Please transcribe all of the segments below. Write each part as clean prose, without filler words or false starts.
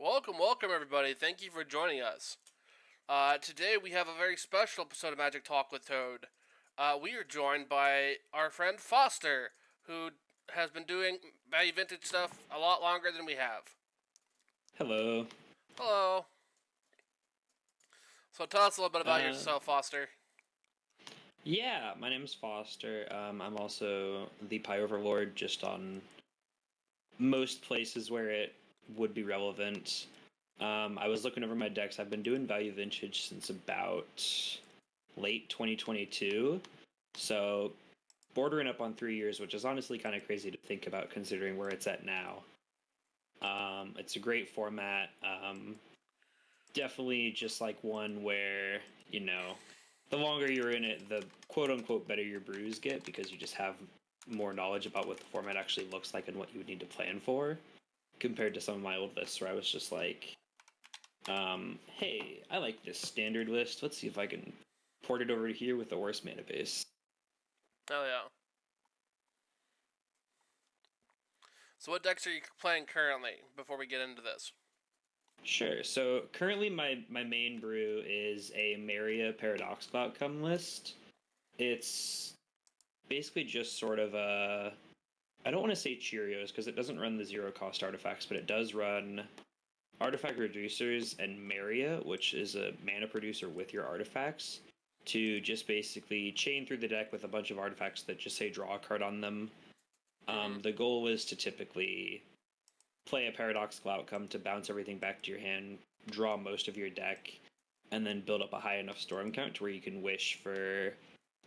Welcome everybody. Thank you for joining us. Today we have a very special episode of Magic Talk with Toad. We are joined by our friend Foster, who has been doing value vintage stuff a lot longer than we have. Hello. Hello. So tell us a little bit about yourself, Foster. Yeah, my name is Foster. I'm also the PIE Overlord, just on most places where it would be relevant. I was looking over my decks. I've been doing value vintage since about late 2022, so bordering up on 3 years, which is honestly kind of crazy to think about considering where it's at now. It's a great format. Definitely just like one where, the longer you're in it, the quote-unquote better your brews get, because you just have more knowledge about what the format actually looks like and what you would need to plan for, compared to some of my old lists where I was just like, hey, I like this standard list. Let's see if I can port it over to here with the worst mana base. Oh yeah. So what decks are you playing currently, before we get into this? Sure. So currently my main brew is a Maria Paradoxical Outcome list. It's basically just sort of a... I don't want to say Cheerios, because it doesn't run the zero-cost artifacts, but it does run artifact reducers and Maria, which is a mana producer with your artifacts, to just basically chain through the deck with a bunch of artifacts that just say draw a card on them. The goal is to typically play a Paradoxical Outcome to bounce everything back to your hand, draw most of your deck, and then build up a high enough storm count to where you can wish for...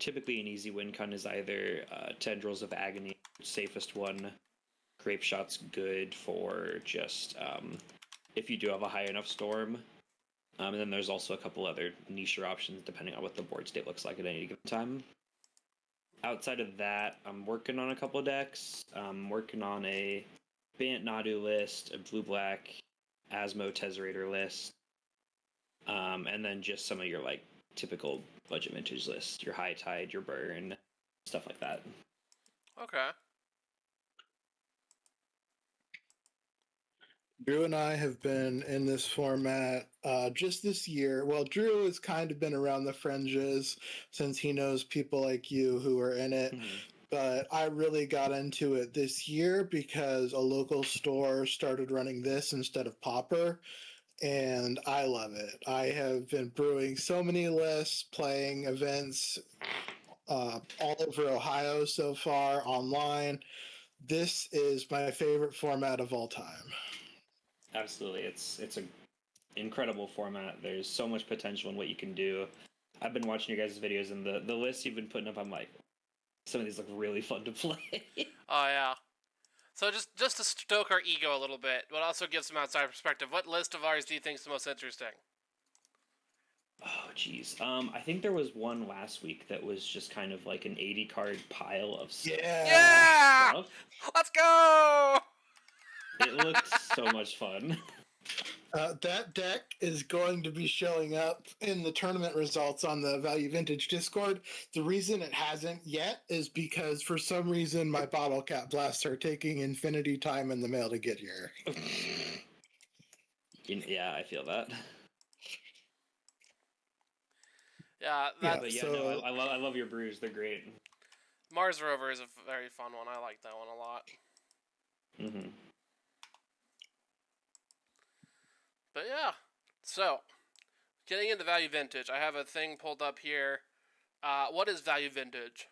Typically an easy win con is either Tendrils of Agony, safest one. Grape Shot's good for just if you do have a high enough storm. And then there's also a couple other nicher options depending on what the board state looks like at any given time. Outside of that, I'm working on a couple decks. I'm working on a Bant Nadu list, a blue-black Asmo Tezzerator list, and then just some of your typical budget vintage lists, your High Tide, your Burn, stuff like that. Okay. Drew and I have been in this format just this year. Well, Drew has kind of been around the fringes since he knows people like you who are in it. But I really got into it this year because a local store started running this instead of Popper, and I love it. I have been brewing so many lists, playing events all over Ohio so far online. This is my favorite format of all time. Absolutely. It's an incredible format. There's so much potential in what you can do. I've been watching your guys' videos, and the lists you've been putting up, I'm like, some of these look really fun to play. Oh yeah. So just to stoke our ego a little bit, but also give some outside perspective, what list of ours do you think is the most interesting? Oh, geez. I think there was one last week that was just kind of like an 80 card pile of stuff. Yeah! Stuff. Let's go! It looked so much fun. That deck is going to be showing up in the tournament results on the Value Vintage Discord. The reason it hasn't yet is because for some reason my bottle cap blasts are taking infinity time in the mail to get here. Yeah, I feel that. Yeah, I love your brews. They're great. Mars Rover is a very fun one. I like that one a lot. Mm-hmm. But yeah, so getting into value vintage, I have a thing pulled up here. What is value vintage?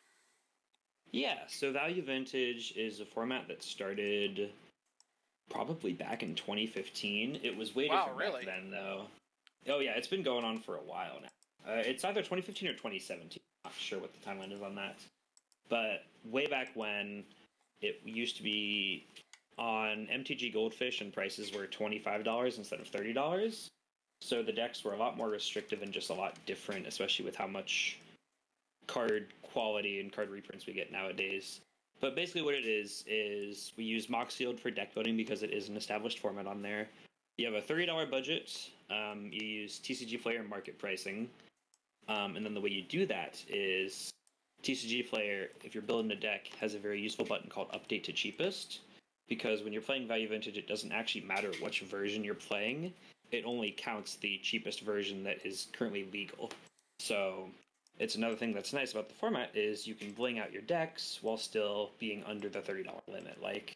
Yeah, so value vintage is a format that started probably back in 2015. It was way different back then, though. Oh yeah, it's been going on for a while now. It's either 2015 or 2017. I'm not sure what the timeline is on that. But way back when, it used to be on MTG Goldfish, and prices were $25 instead of $30. So the decks were a lot more restrictive and just a lot different, especially with how much card quality and card reprints we get nowadays. But basically what it is we use Moxfield for deck building because it is an established format on there. You have a $30 budget, you use TCG Player market pricing, and then the way you do that is TCG Player, if you're building a deck, has a very useful button called Update to Cheapest, because when you're playing Value Vintage, it doesn't actually matter which version you're playing. It only counts the cheapest version that is currently legal. So it's another thing that's nice about the format is you can bling out your decks while still being under the $30 limit. Like,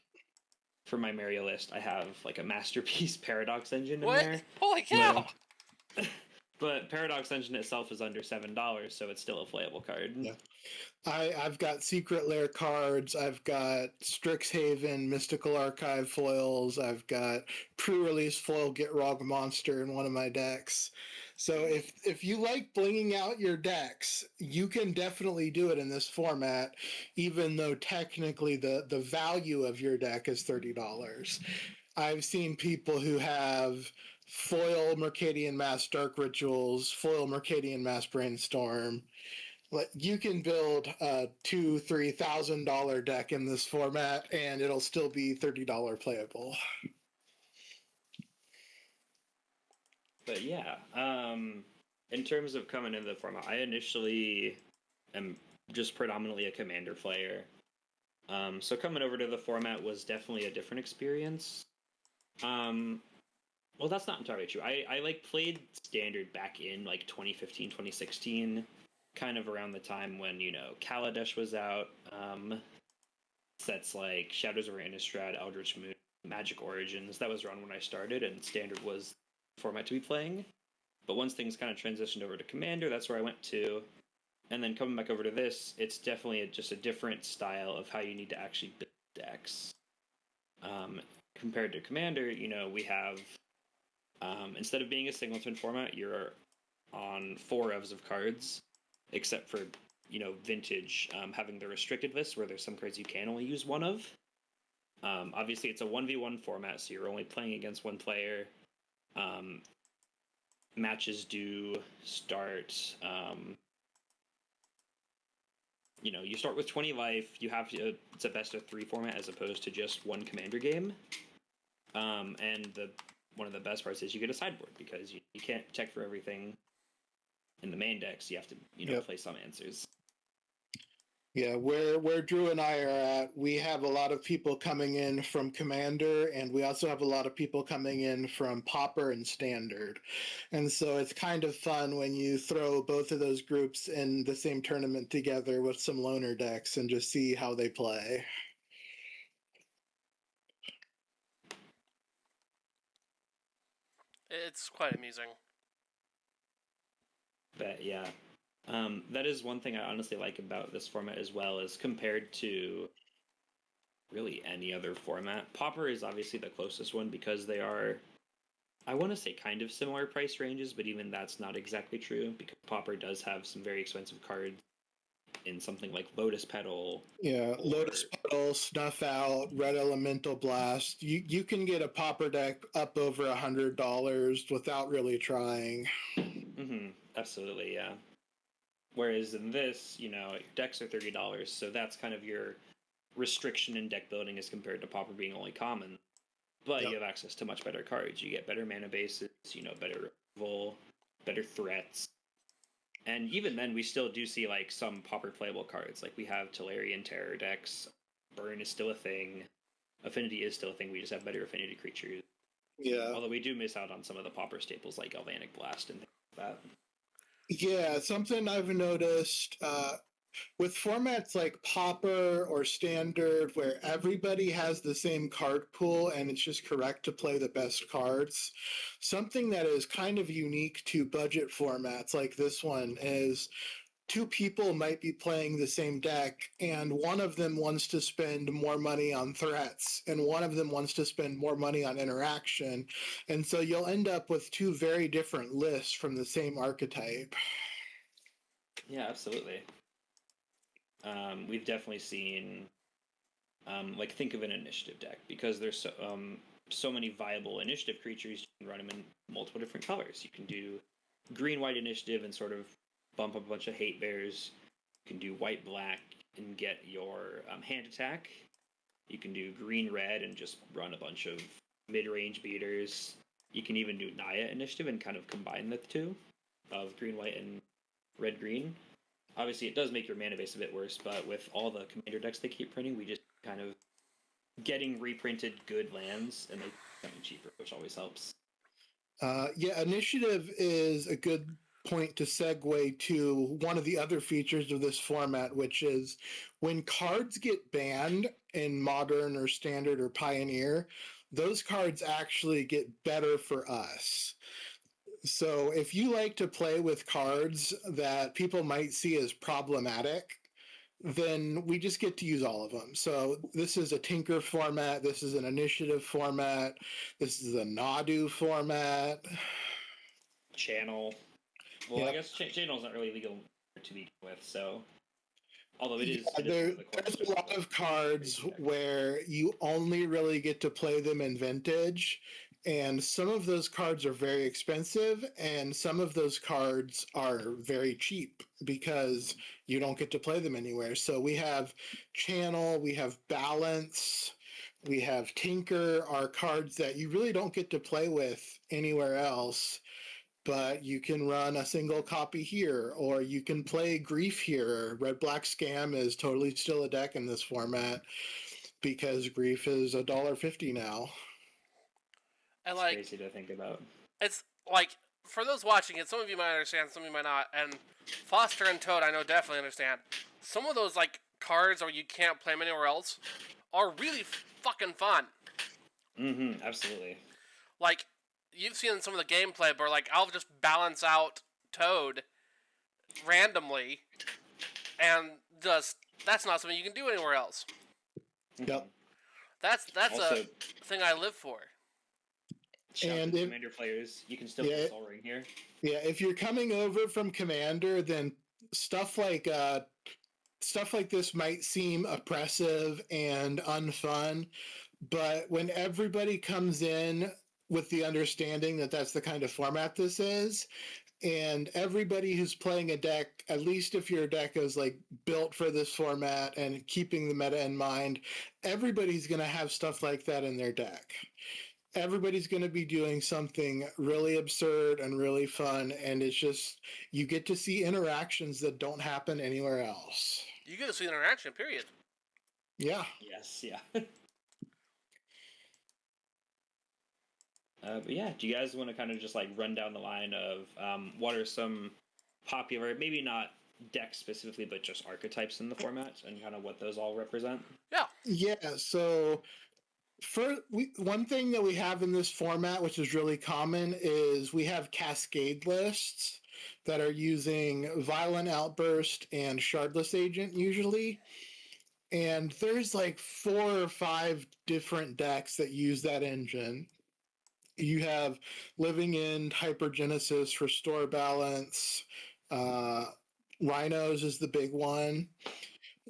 for my Mario list, I have like a Masterpiece Paradox Engine in there. Holy cow! But Paradox Engine itself is under $7, so it's still a playable card. Yeah. I've got Secret Lair cards, I've got Strixhaven Mystical Archive foils, I've got pre-release foil Get Rog Monster in one of my decks. So if you like blinging out your decks, you can definitely do it in this format, even though technically the value of your deck is $30. I've seen people who have foil Mercadian Mass Dark Rituals, foil Mercadian Mass Brainstorm. Like, you can build a $2,000-$3,000 deck in this format, and it'll still be $30 playable. But yeah, in terms of coming into the format, I initially am just predominantly a Commander player. So coming over to the format was definitely a different experience. Well, that's not entirely true. I like played Standard back in like 2015, 2016. Kind of around the time when, you know, Kaladesh was out. Sets like Shadows over Innistrad, Eldritch Moon, Magic Origins. That was around when I started, and Standard was the format to be playing. But once things kind of transitioned over to Commander, that's where I went to. And then coming back over to this, it's definitely just a different style of how you need to actually build decks. Compared to Commander, you know, we have, instead of being a singleton format, you're on 4 EVs of cards. Except for, you know, Vintage having the restricted list where there's some cards you can only use 1 of. Obviously, it's a 1v1 format, so you're only playing against 1 player. Matches do start, you know, you start with 20 life. You have to, it's a best of 3 format as opposed to just 1 Commander game. And one of the best parts is you get a sideboard because you can't check for everything in the main decks. You have to, you know, play some answers. Yeah, where Drew and I are at, we have a lot of people coming in from Commander, and we also have a lot of people coming in from Pauper and Standard. And so it's kind of fun when you throw both of those groups in the same tournament together with some loner decks and just see how they play. It's quite amusing. But yeah, that is one thing I honestly like about this format as well, is compared to really any other format. Pauper is obviously the closest one because they are, I want to say, kind of similar price ranges, but even that's not exactly true because Pauper does have some very expensive cards in something like Lotus Petal. Yeah, Lotus Petal, Snuff Out, Red Elemental Blast. You can get a Pauper deck up over $100 without really trying. Mm-hmm. Absolutely, yeah. Whereas in this, you know, your decks are $30, so that's kind of your restriction in deck building as compared to Pauper being only common. But you have access to much better cards. You get better mana bases, you know, better removal, better threats. And even then, we still do see, like, some Pauper playable cards. Like, we have Tolarian Terror decks. Burn is still a thing. Affinity is still a thing. We just have better affinity creatures. Yeah. Although we do miss out on some of the Pauper staples like Galvanic Blast and things like that. Yeah, something I've noticed with formats like Pauper or Standard, where everybody has the same card pool and it's just correct to play the best cards, something that is kind of unique to budget formats like this one is 2 people might be playing the same deck, and one of them wants to spend more money on threats, and one of them wants to spend more money on interaction. And so you'll end up with 2 very different lists from the same archetype. Yeah, absolutely. We've definitely seen, like, think of an initiative deck, because there's so many viable initiative creatures. You can run them in multiple different colors. You can do green-white initiative and sort of bump up a bunch of hate bears. You can do white-black and get your hand attack. You can do green-red and just run a bunch of mid-range beaters. You can even do Naya initiative and kind of combine the 2 of green-white and red-green. Obviously, it does make your mana base a bit worse, but with all the Commander decks they keep printing, we just kind of getting reprinted good lands and they becoming cheaper, which always helps. Yeah, initiative is a good point to segue to one of the other features of this format, which is when cards get banned in Modern or Standard or Pioneer, those cards actually get better for us. So if you like to play with cards that people might see as problematic, then we just get to use all of them. So this is a Tinker format. This is an Initiative format. This is a Nadu format. Channel. Well, yep. I guess Channel's not really legal to begin with, so... Although it is... There's a lot of cards where you only really get to play them in Vintage, and some of those cards are very expensive, and some of those cards are very cheap because you don't get to play them anywhere. So we have Channel, we have Balance, we have Tinker, are cards that you really don't get to play with anywhere else, but you can run a single copy here, or you can play Grief here. Red Black Scam is totally still a deck in this format because Grief is $1.50 now. And like, it's crazy to think about. It's like, for those watching it, some of you might understand, some of you might not. And Foster and Toad, I know, definitely understand. Some of those like cards where you can't play them anywhere else are really fucking fun. Mm-hmm. Absolutely. Like, you've seen some of the gameplay, but like, I'll just balance out Toad randomly, and just that's not something you can do anywhere else. Yep. That's also, a thing I live for. And if, Commander players, you can still play Sol Ring here. Yeah, if you're coming over from Commander, then stuff like this might seem oppressive and unfun, but when everybody comes in with the understanding that that's the kind of format this is, and everybody who's playing a deck, at least if your deck is like built for this format and keeping the meta in mind, everybody's going to have stuff like that in their deck. Everybody's going to be doing something really absurd and really fun, and it's just, you get to see interactions that don't happen anywhere else. You get to see interaction, period. Yeah. Yes, yeah. But yeah, do you guys want to kind of just like run down the line of what are some popular, maybe not decks specifically, but just archetypes in the format and kind of what those all represent? Yeah. Yeah, so... one thing that we have in this format, which is really common, is we have cascade lists that are using Violent Outburst and Shardless Agent usually. And there's like 4 or 5 different decks that use that engine. You have Living End, Hypergenesis, Restore Balance, Rhinos is the big one.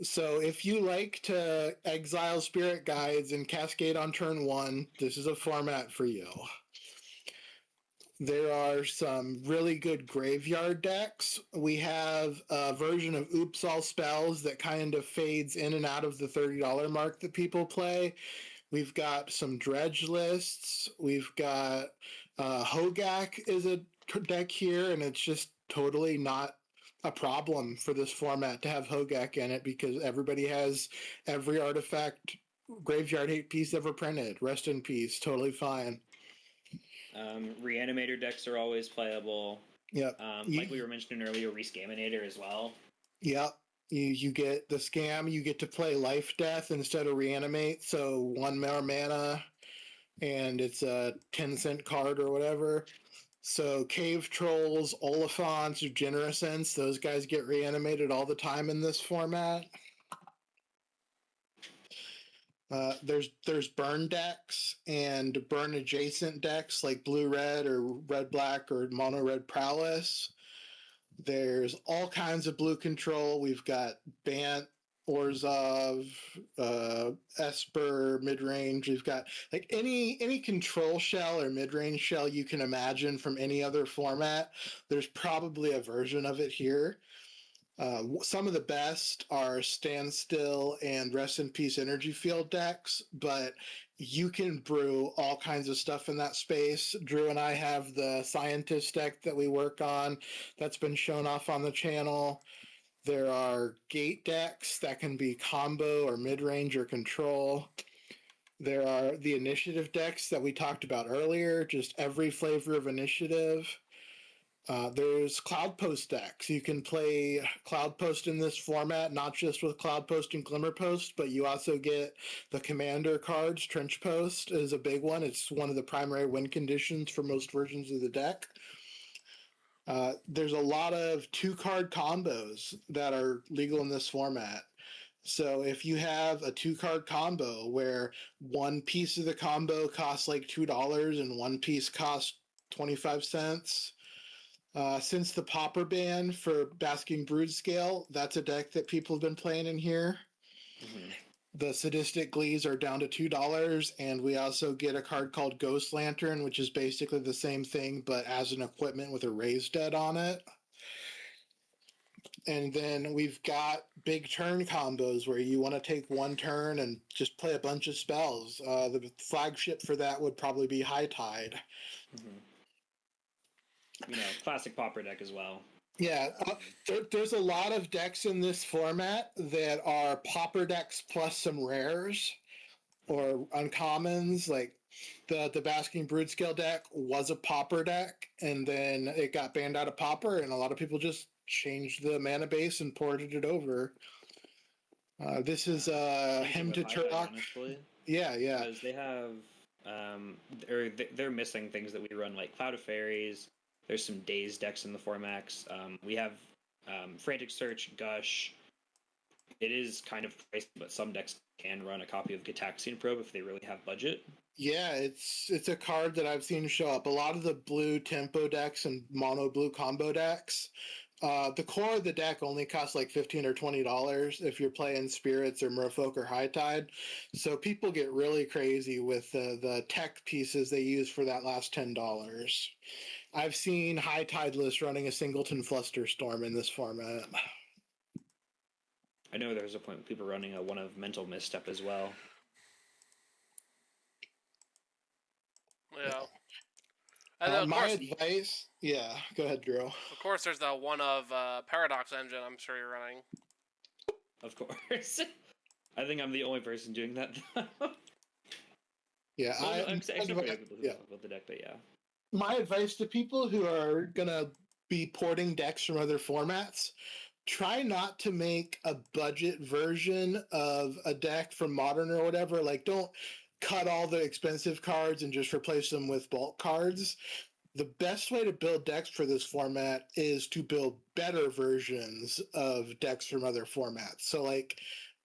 So if you like to exile Spirit Guides and Cascade on turn 1, this is a format for you. There are some really good graveyard decks. We have a version of Oops All Spells that kind of fades in and out of the $30 mark that people play. We've got some dredge lists. We've got Hogak is a deck here, and it's just totally not a problem for this format to have Hogak in it because everybody has every artifact graveyard hate piece ever printed. Rest in peace. Totally fine. Reanimator decks are always playable. Yep. Like we were mentioning earlier, Rescaminator as well. Yep. You get the scam, you get to play Life Death instead of Reanimate, so 1 more mana, and it's a 10-cent card or whatever. So Cave Trolls, Oliphants, Genericents, those guys get reanimated all the time in this format. There's burn decks and burn adjacent decks like blue-red or red-black or mono-red Prowess. There's all kinds of blue control. We've got Bant, Orzhov, Esper, mid-range. We've got like any control shell or mid-range shell you can imagine from any other format. There's probably a version of it here. Some of the best are Standstill and Rest in Peace Energy Field decks, but you can brew all kinds of stuff in that space. Drew and I have the Scientist deck that we work on that's been shown off on the channel. There are gate decks that can be combo or mid-range or control. There are the initiative decks that we talked about earlier, just every flavor of initiative. There's Cloud Post decks. You can play Cloud Post in this format, not just with Cloud Post and Glimmer Post, but you also get the Commander cards. Trench Post is a big one. It's one of the primary win conditions for most versions of the deck. There's a lot of 2-card combos that are legal in this format. So if you have a 2-card combo where one piece of the combo costs like $2 and one piece costs 25 cents, since the Popper ban for Basking Brood Scale, that's a deck that people have been playing in here. Mm-hmm. The Sadistic Glees are down to $2, and we also get a card called Ghost Lantern, which is basically the same thing, but as an equipment with a raised dead on it. And then we've got big turn combos where you want to take one turn and just play a bunch of spells. The flagship for that would probably be High Tide. Mm-hmm. Classic Popper deck as well. Yeah, there's a lot of decks in this format that are Popper decks plus some rares or uncommons. Like the Basking Brood Scale deck was a Popper deck, and then it got banned out of Popper, and a lot of people just changed the mana base and ported it over. This is Hymn to Turok. Yeah. Because they have, they're missing things that we run, like Cloud of Fairies. There's some Daze decks in the formats. We have Frantic Search, Gush. It is kind of pricey, but some decks can run a copy of Gitaxian Probe if they really have budget. Yeah, it's a card that I've seen show up. A lot of the blue tempo decks and mono blue combo decks. The core of the deck only costs like $15 or $20 if you're playing Spirits or Merfolk or High Tide. So people get really crazy with the tech pieces they use for that last $10. I've seen High Tide lists running a Singleton Flusterstorm in this format. I know there's a point with people running one of Mental Misstep as well. Yeah. And then, my advice, yeah, go ahead, Drew. Of course, there's the one of Paradox Engine. I'm sure you're running. Of course. I think I'm the only person doing that. Yeah, well, I'm actually pretty people who talk about the deck, but yeah. My advice to people who are gonna be porting decks from other formats: try not to make a budget version of a deck from Modern or whatever. Like, don't cut all the expensive cards and just replace them with bulk cards. The best way to build decks for this format is to build better versions of decks from other formats. So, like,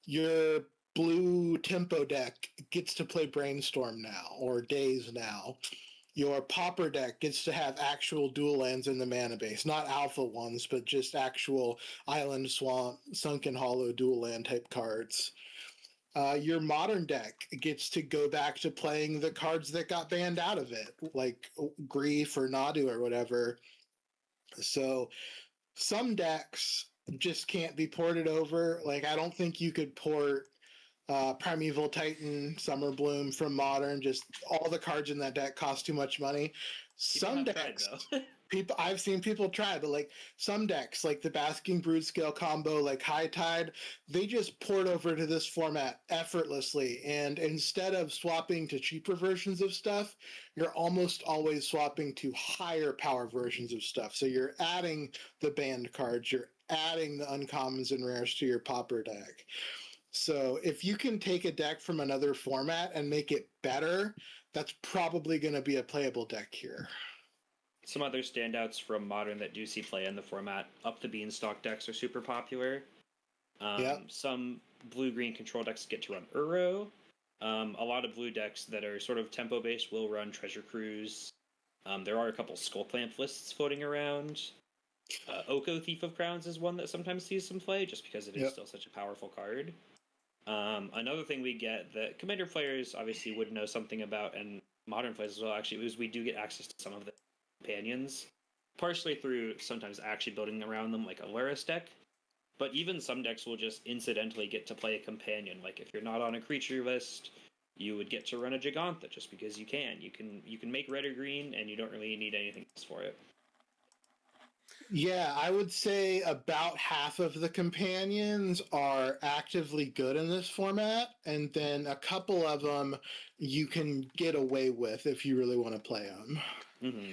your blue tempo deck gets to play Brainstorm now, or Daze now. Your Popper deck gets to have actual dual lands in the mana base, not alpha ones, but just actual Island Swamp, Sunken Hollow dual land type cards. Your Modern deck gets to go back to playing the cards that got banned out of it, like Grief or Nadu or whatever. So some decks just can't be ported over. Like, I don't think you could port Primeval Titan, Summer Bloom from Modern. Just all the cards in that deck cost too much money. Some decks, I've seen people try, but like some decks, like the Basking Brood Scale combo, like High Tide, they just port over to this format effortlessly. And instead of swapping to cheaper versions of stuff, you're almost always swapping to higher power versions of stuff. So you're adding the banned cards, you're adding the uncommons and rares to your Popper deck. So if you can take a deck from another format and make it better, that's probably going to be a playable deck here. Some other standouts from Modern that do see play in the format: Up the Beanstalk decks are super popular. Some blue-green control decks get to run Uro. A lot of blue decks that are sort of tempo-based will run Treasure Cruise. There are a couple Skullclamp lists floating around. Oko Thief of Crowns is one that sometimes sees some play, just because it is still such a powerful card. Another thing we get that Commander players obviously would know something about, and Modern players as well, actually, is we do get access to some of the companions, partially through sometimes actually building around them, like a Laris deck. But even some decks will just incidentally get to play a companion. Like, if you're not on a creature list, you would get to run a Gigantha just because you can. You can make red or green, and you don't really need anything else for it. Yeah, I would say about half of the companions are actively good in this format, and then a couple of them you can get away with if you really want to play them. Mm-hmm.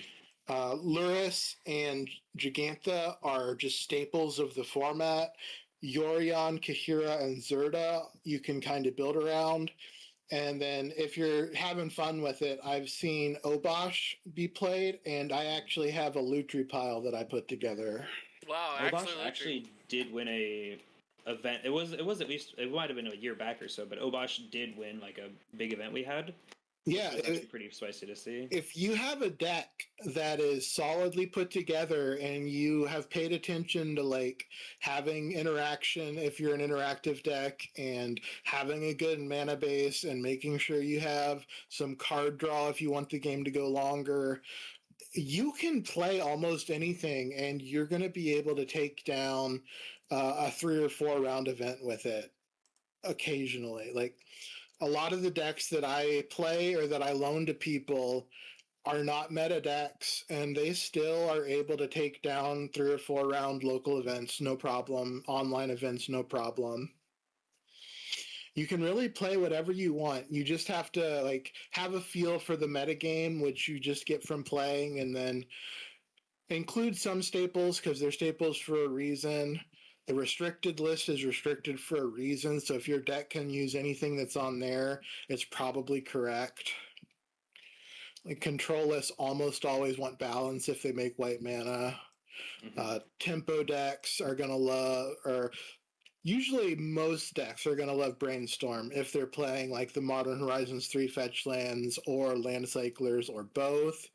Luris and Gigantha are just staples of the format. Yorion, Kahira, and Zerda you can kind of build around. And then if you're having fun with it, I've seen Obosh be played, and I actually have a Lutri pile that I put together. Wow, Obosh actually did win a event. It was at least, it might have been a year back or so, but Obosh did win like a big event we had. Yeah, which was actually pretty spicy to see. If you have a deck that is solidly put together and you have paid attention to like having interaction, if you're an interactive deck, and having a good mana base and making sure you have some card draw if you want the game to go longer, you can play almost anything and you're going to be able to take down a 3 or 4 round event with it occasionally. Like, a lot of the decks that I play or that I loan to people are not meta decks, and they still are able to take down 3 or 4 round local events, no problem. Online events, no problem. You can really play whatever you want. You just have to like have a feel for the meta game, which you just get from playing, and then include some staples because they're staples for a reason. The restricted list is restricted for a reason, so if your deck can use anything that's on there, it's probably correct. Like, control lists almost always want balance if they make white mana. Tempo decks are going to love, or usually most decks are going to love Brainstorm if they're playing like the Modern Horizons 3 fetch lands or land cyclers or both.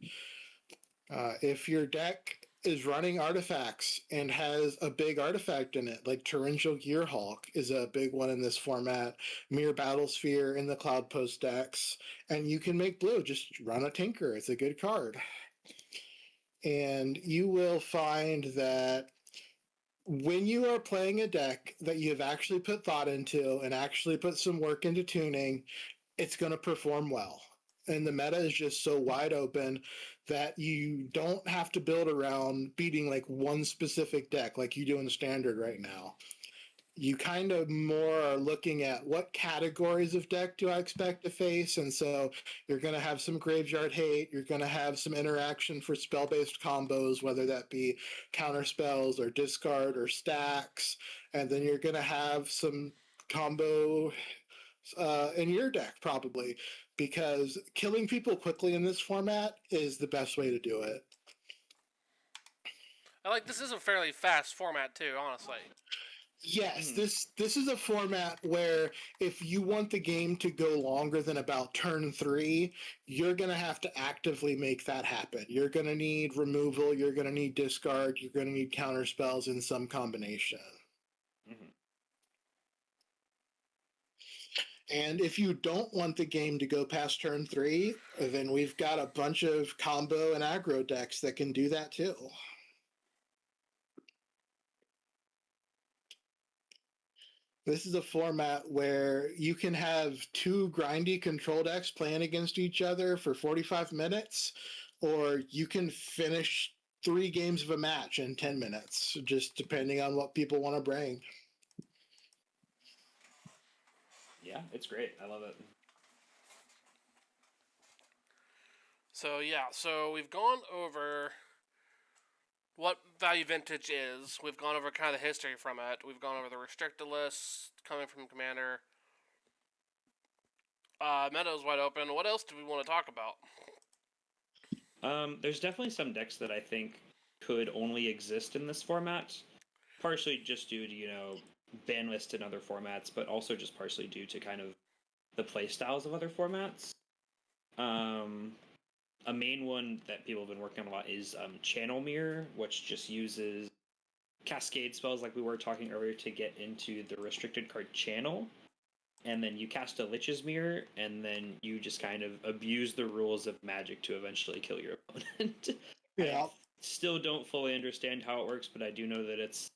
If your deck is running artifacts and has a big artifact in it, like Torrential Gearhulk is a big one in this format, Mere Battlesphere in the Cloud Post decks, and you can make blue. Just run a Tinker. It's a good card. And you will find that when you are playing a deck that you've actually put thought into and actually put some work into tuning, it's going to perform well. And the meta is just so wide open that you don't have to build around beating like one specific deck like you do in Standard right now. You kind of more are looking at what categories of deck do I expect to face, and so you're going to have some graveyard hate, you're going to have some interaction for spell-based combos, whether that be counter spells or discard or stacks, and then you're going to have some combo in your deck probably, because killing people quickly in this format is the best way to do it. I like this is a fairly fast format too, honestly. Yes, this is a format where if you want the game to go longer than about turn 3, you're going to have to actively make that happen. You're going to need removal, you're going to need discard, you're going to need counter spells in some combination. And if you don't want the game to go past turn 3, then we've got a bunch of combo and aggro decks that can do that too. This is a format where you can have 2 grindy control decks playing against each other for 45 minutes, or you can finish 3 games of a match in 10 minutes, just depending on what people want to bring. Yeah, it's great. I love it. So yeah, so we've gone over what value vintage is. We've gone over kind of the history from it. We've gone over the restricted lists coming from Commander. Meta's wide open. What else do we want to talk about? There's definitely some decks that I think could only exist in this format, partially just due to, ban list in other formats, but also just partially due to kind of the play styles of other formats. A main one that people have been working on a lot is Channel Mirror, which just uses cascade spells like we were talking earlier to get into the restricted card channel. And then you cast a Lich's Mirror, and then you just kind of abuse the rules of Magic to eventually kill your opponent. Yeah. I still don't fully understand how it works, but I do know that it's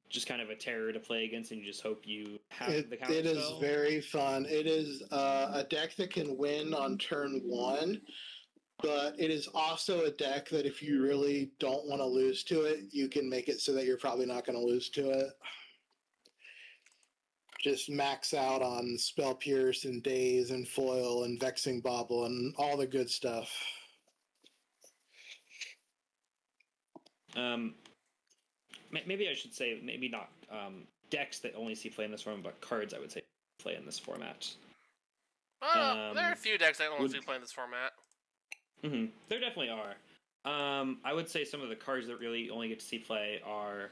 just kind of a terror to play against, and you just hope you have the counter It is spell. very fun. It is a deck that can win on turn 1 but it is also a deck that if you really don't want to lose to it, you can make it so that you're probably not going to lose to it. Just max out on Spell Pierce and Daze and Foil and Vexing Bauble and all the good stuff. Maybe I should say, maybe not decks that only see play in this format, but cards I would say play in this format. There are a few decks that only see play in this format. There definitely are. I would say some of the cards that really only get to see play are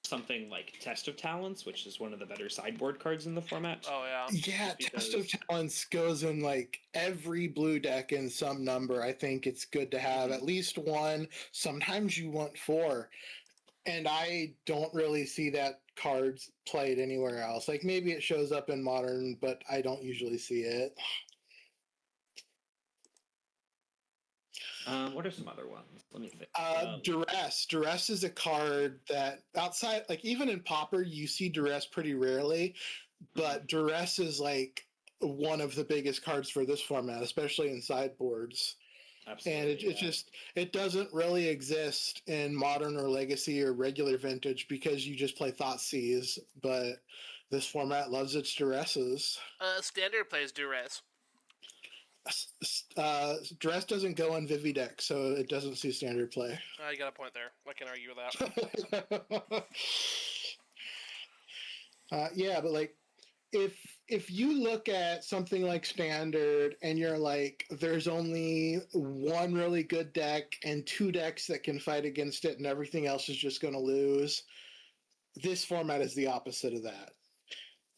something like Test of Talents, which is one of the better sideboard cards in the format. Oh, yeah. Yeah, Test of Talents goes in like every blue deck in some number. I think it's good to have at least one. Sometimes you want 4. And I don't really see that cards played anywhere else. Like maybe it shows up in Modern, but I don't usually see it. What are some other ones? Let me think. Duress. Duress is a card that outside, like even in Pauper, you see Duress pretty rarely, but Duress is like one of the biggest cards for this format, especially in sideboards. Absolutely, and it doesn't really exist in Modern or Legacy or regular Vintage because you just play Thoughtseize, but this format loves its Duresses. Standard plays Duress. Duress doesn't go on Vivi deck, so it doesn't see Standard play. You got a point there. I can argue with that. Yeah, but like, if you look at something like Standard and you're like, there's only one really good deck and 2 decks that can fight against it and everything else is just going to lose, this format is the opposite of that.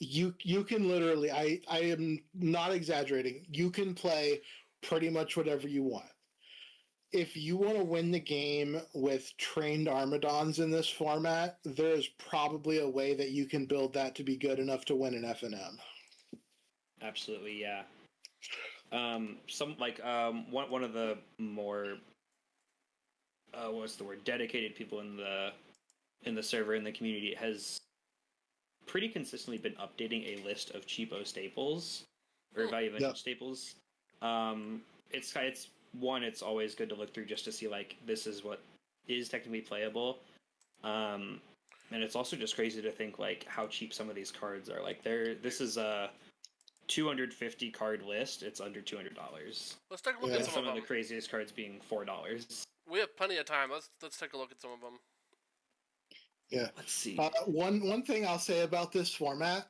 You can literally, I am not exaggerating, you can play pretty much whatever you want. If you want to win the game with trained Armadons in this format, there is probably a way that you can build that to be good enough to win an FNM. Absolutely, yeah. One of the more dedicated people in the server, in the community, has pretty consistently been updating a list of cheapo staples or value vintage staples. It's always good to look through just to see like this is what is technically playable, and it's also just crazy to think like how cheap some of these cards are. Like this is a 250 card list. It's under $200. Let's take a look at some of the craziest cards being $4. We have plenty of time. Let's take a look at some of them. Yeah. Let's see. One thing I'll say about this format,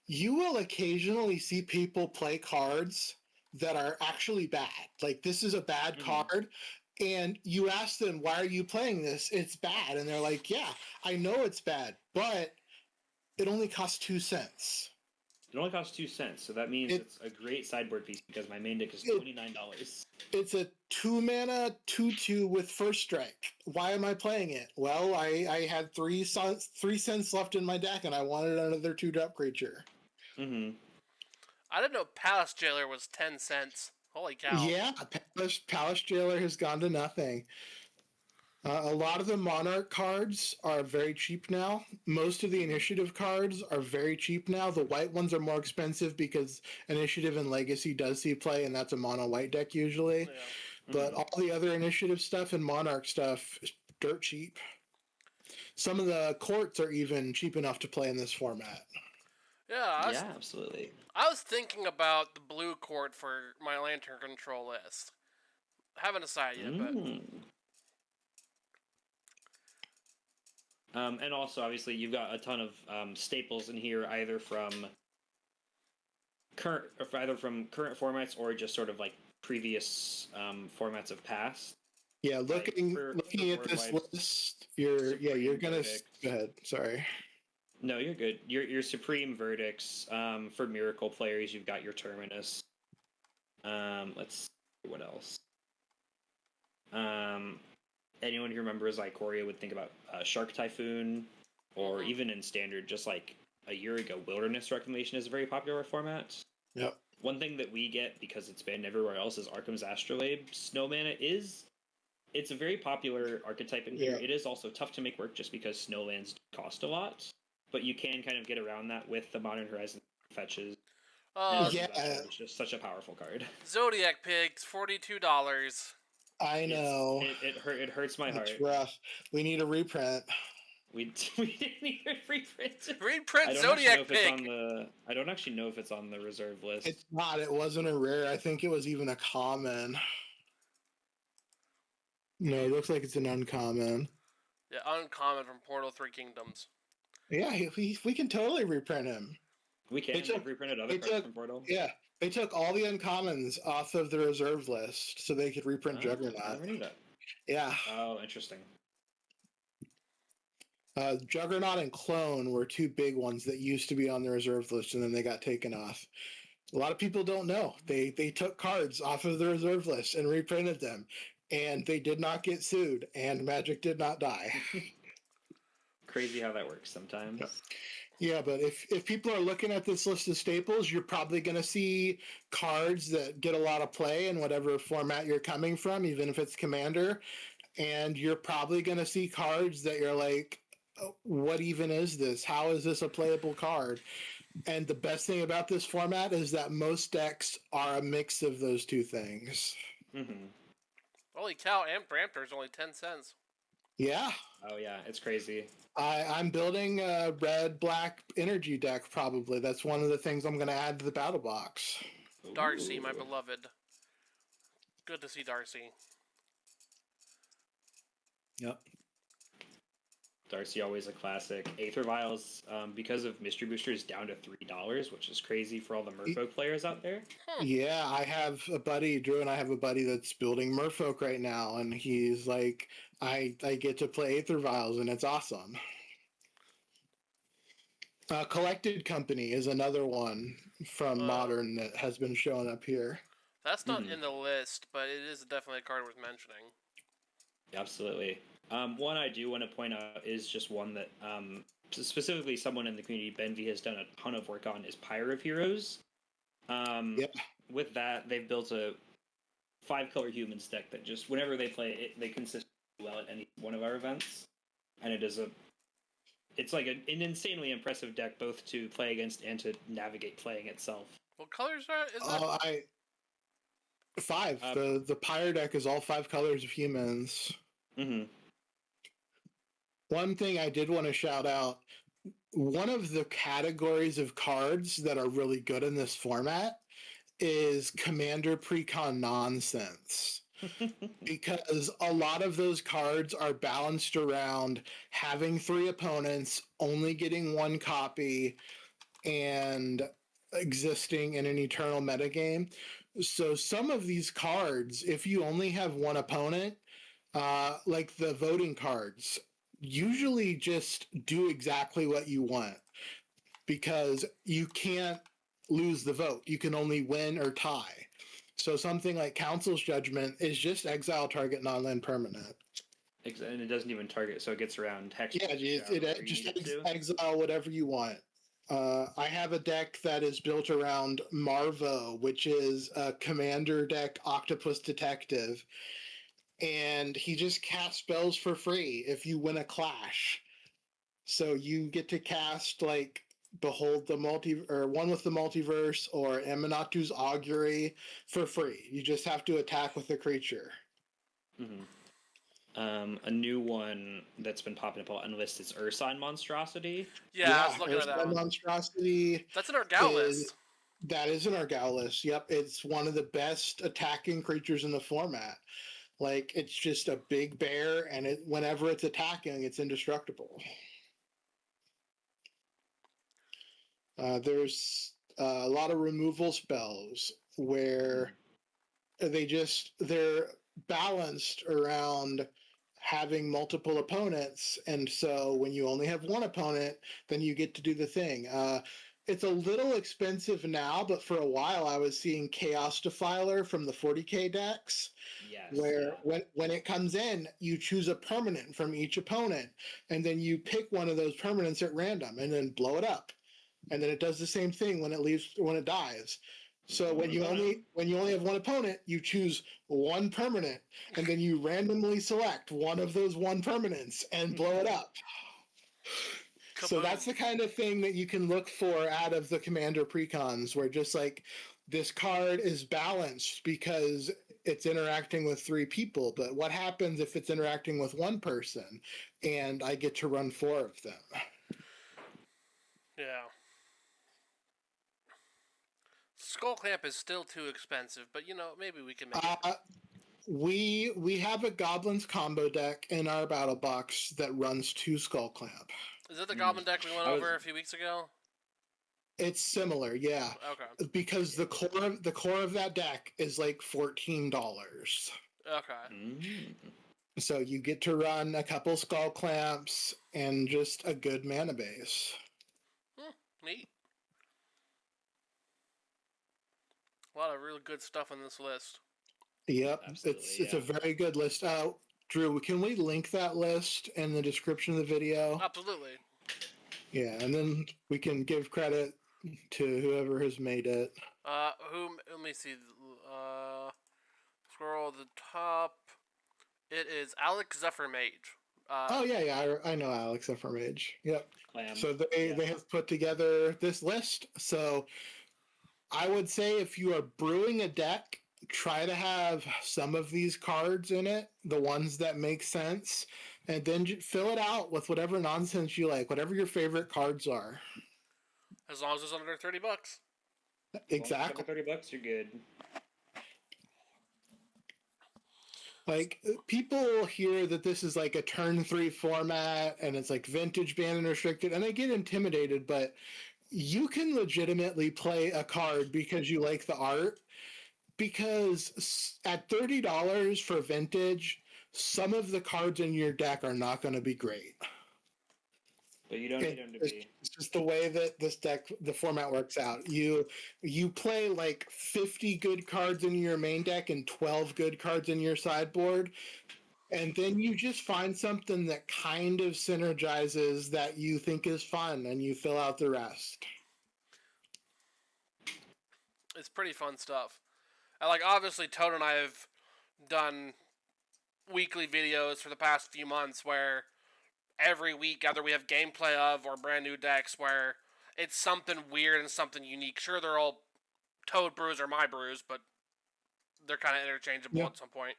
you will occasionally see people play cards that are actually bad. Like this is a bad card, and you ask them, why are you playing this? It's bad. And they're like, yeah, I know it's bad, but it only costs 2 cents. It only costs 2 cents, so that means it's a great sideboard piece because my main deck is $29. It's a 2-mana 2/2 with first strike. Why am I playing it? Well, I had 3 cents left in my deck, and I wanted another 2-drop creature. I didn't know Palace Jailer was 10 cents. Holy cow. Yeah, Palace Jailer has gone to nothing. A lot of the Monarch cards are very cheap now. Most of the Initiative cards are very cheap now. The white ones are more expensive because Initiative and Legacy does see play, and that's a mono-white deck usually. Yeah. But all the other Initiative stuff and Monarch stuff is dirt cheap. Some of the courts are even cheap enough to play in this format. Yeah, absolutely. I was thinking about the blue court for my Lantern Control list. I haven't decided yet, but... and also, obviously, you've got a ton of staples in here, either from current formats or just sort of like previous formats of past. Yeah, looking at this list, you're gonna go ahead. Sorry. No, you're good. Your Supreme Verdicts. For Miracle players, you've got your Terminus. Let's see what else. Anyone who remembers Ikoria would think about Shark Typhoon, or even in Standard, just like a year ago, Wilderness Reclamation is a very popular format. Yep. One thing that we get, because it's banned everywhere else, is Arkham's Astrolabe. Snow Mana it's a very popular archetype in here. It is also tough to make work just because snowlands cost a lot, but you can kind of get around that with the Modern Horizon fetches. It's just such a powerful card. Zodiac Pigs, $42. I know. It hurts my heart. It's rough. We need a reprint. We didn't even reprint it. Reprint Zodiac Pig. I don't actually know if it's on the reserve list. It's not. It wasn't a rare. I think it was even a common. No, it looks like it's an uncommon. Yeah, uncommon from Portal 3 Kingdoms. Yeah, we can totally reprint him. We can. They've reprinted other cards from Portal. Yeah, they took all the uncommons off of the reserve list so they could reprint Juggernaut. I never knew that. Yeah. Oh, interesting. Juggernaut and Clone were two big ones that used to be on the reserve list, and then they got taken off. A lot of people don't know. They took cards off of the reserve list and reprinted them, and they did not get sued, and Magic did not die. Crazy how that works sometimes. Yeah, but if people are looking at this list of staples, you're probably going to see cards that get a lot of play in whatever format you're coming from, even if it's Commander. And you're probably going to see cards that you're like, what even is this? How is this a playable card? And the best thing about this format is that most decks are a mix of those two things. Mm-hmm. Holy cow, Amp Ramptor is only 10 cents. Yeah. Oh, yeah, it's crazy. I'm building a red-black energy deck, probably. That's one of the things I'm going to add to the battle box. Darcy, my beloved. Good to see Darcy. Yep. Darcy, always a classic. Aether Vials, because of Mystery Booster, is down to $3, which is crazy for all the Merfolk players out there. Yeah, I have a buddy, Drew, and I have a buddy that's building Merfolk right now, and he's like, I get to play Aether Vials, and it's awesome. Collected Company is another one from Modern that has been showing up here. That's not in the list, but it is definitely a card worth mentioning. Absolutely. One I do want to point out is just one that specifically someone in the community, Benvy, has done a ton of work on, is Pyre of Heroes. Yep. With that, they've built a 5-color humans deck that just, whenever they play it, they consist well at any one of our events. And it's like an insanely impressive deck, both to play against and to navigate playing itself. What colors is that? 5. The Pyre deck is all 5 colors of humans. Mm-hmm. One thing I did want to shout out, one of the categories of cards that are really good in this format is Commander Precon nonsense. Because a lot of those cards are balanced around having 3 opponents, only getting 1 copy, and existing in an eternal metagame. So some of these cards, if you only have 1 opponent, like the voting cards, usually just do exactly what you want, because you can't lose the vote. You can only win or tie. So something like Council's Judgment is just exile target non-land permanent. And it doesn't even target, so it gets around hex. Yeah, it just exile whatever you want. I have a deck that is built around Marvo, which is a commander deck Octopus Detective. And he just casts spells for free if you win a clash. So you get to cast like Behold the One with the Multiverse or Eminatu's Augury for free. You just have to attack with a creature. Mm-hmm. A new one that's been popping up on the list is Ursine Monstrosity. Yeah, I was looking at that one. Monstrosity. That's in our Gal list. That is in our Gal list. Yep, it's one of the best attacking creatures in the format. Like, it's just a big bear, and whenever it's attacking, it's indestructible. There's a lot of removal spells where they're balanced around having multiple opponents, and so when you only have 1 opponent, then you get to do the thing. It's a little expensive now, but for a while I was seeing Chaos Defiler from the 40k decks, when it comes in, you choose a permanent from each opponent, and then you pick one of those permanents at random, and then blow it up, and then it does the same thing when it dies. So when you only have 1 opponent, you choose 1 permanent, and then you randomly select one of those 1 permanents and blow it up. So that's the kind of thing that you can look for out of the Commander Precons, where just like this card is balanced because it's interacting with 3 people, but what happens if it's interacting with 1 person and I get to run 4 of them? Yeah. Skull Clamp is still too expensive, but maybe we can make it. We have a Goblins combo deck in our battle box that runs 2 Skull Clamp. Is it the Goblin deck we went over a few weeks ago? It's similar, yeah. Okay. Because the core of that deck is like $14. Okay. So you get to run a couple Skull Clamps and just a good mana base. Neat. A lot of really good stuff on this list. Yep, it's a very good list. Drew, can we link that list in the description of the video? Absolutely. Yeah, and then we can give credit to whoever has made it. Let me see. Scroll to the top. It is Alex Zephyr Mage. I know Alex Zephyr Mage. Yep. So they have put together this list. So I would say if you are brewing a deck, try to have some of these cards in it, the ones that make sense, and then fill it out with whatever nonsense you like, whatever your favorite cards are. As long as it's under $30. Exactly. Under $30, you're good. Like, people hear that this is like a turn 3 format and it's like vintage banned and restricted, and they get intimidated, but you can legitimately play a card because you like the art. Because at $30 for vintage, some of the cards in your deck are not going to be great. But you don't need them to be. It's just the way that this deck, the format works out. You play like 50 good cards in your main deck and 12 good cards in your sideboard, and then you just find something that kind of synergizes that you think is fun, and you fill out the rest. It's pretty fun stuff. Like, obviously, Toad and I have done weekly videos for the past few months where every week either we have gameplay of or brand new decks where it's something weird and something unique. Sure, they're all Toad Brews or my Brews, but they're kind of interchangeable at some point.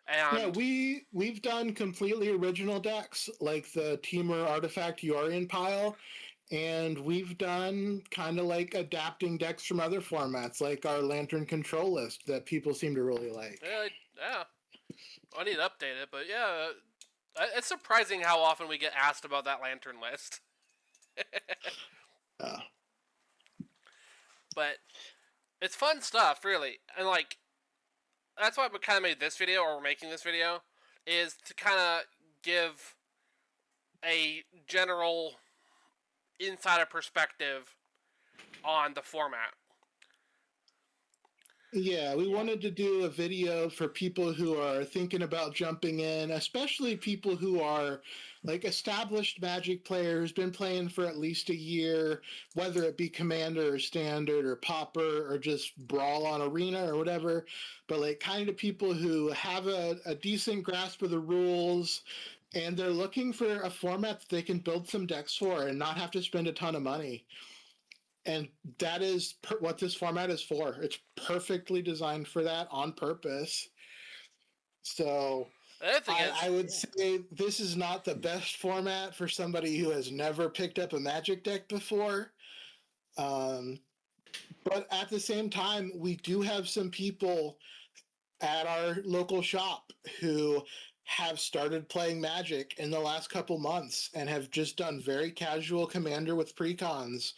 And we've done completely original decks like the Temur Artifact Yorion pile. And we've done kind of like adapting decks from other formats, like our Lantern Control list that people seem to really like. Yeah. I need to update it, but yeah, it's surprising how often we get asked about that Lantern list. But it's fun stuff, really. And like, that's why we kind of made this video, or we're making this video, is to kind of give a general insider perspective on the format. Yeah, we wanted to do a video for people who are thinking about jumping in, especially people who are like established Magic players, been playing for at least a year, whether it be Commander or Standard or Pauper or just Brawl on Arena or whatever, but like kind of people who have a decent grasp of the rules, and they're looking for a format that they can build some decks for and not have to spend a ton of money. And that is what this format is for. It's perfectly designed for that on purpose. So I would say this is not the best format for somebody who has never picked up a Magic deck before. But at the same time, we do have some people at our local shop who have started playing Magic in the last couple months and have just done very casual Commander with precons,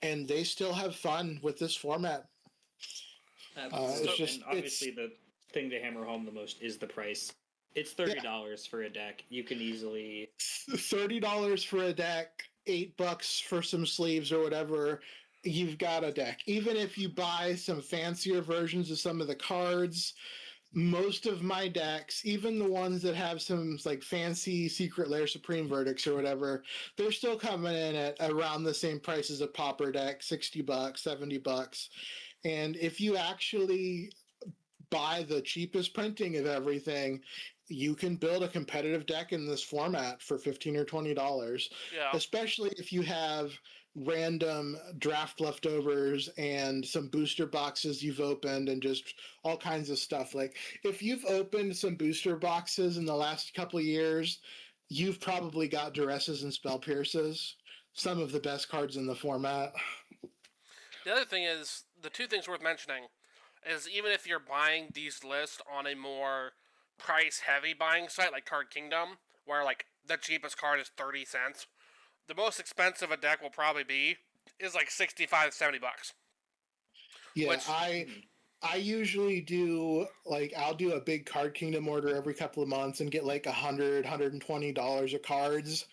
and they still have fun with this format. Obviously the thing to hammer home the most is the price. It's $30 for a deck. You can easily $30 for a deck, $8 for some sleeves or whatever. You've got a deck. Even if you buy some fancier versions of some of the cards, most of my decks, even the ones that have some like fancy Secret Lair Supreme Verdicts or whatever, they're still coming in at around the same price as a Pauper deck, $60, $70. And if you actually buy the cheapest printing of everything, you can build a competitive deck in this format for $15 or $20. Yeah. Especially if you have random draft leftovers and some booster boxes you've opened and just all kinds of stuff. Like if you've opened some booster boxes in the last couple of years, you've probably got Duresses and Spell Pierces, some of the best cards in the format. The other thing is, the two things worth mentioning is even if you're buying these lists on a more price-heavy buying site like Card Kingdom, where like the cheapest card is 30 cents, the most expensive a deck will probably be is like 65, 70 bucks. Yeah, Which, I usually do like I'll do a big Card Kingdom order every couple of months and get like $100-$120 of cards,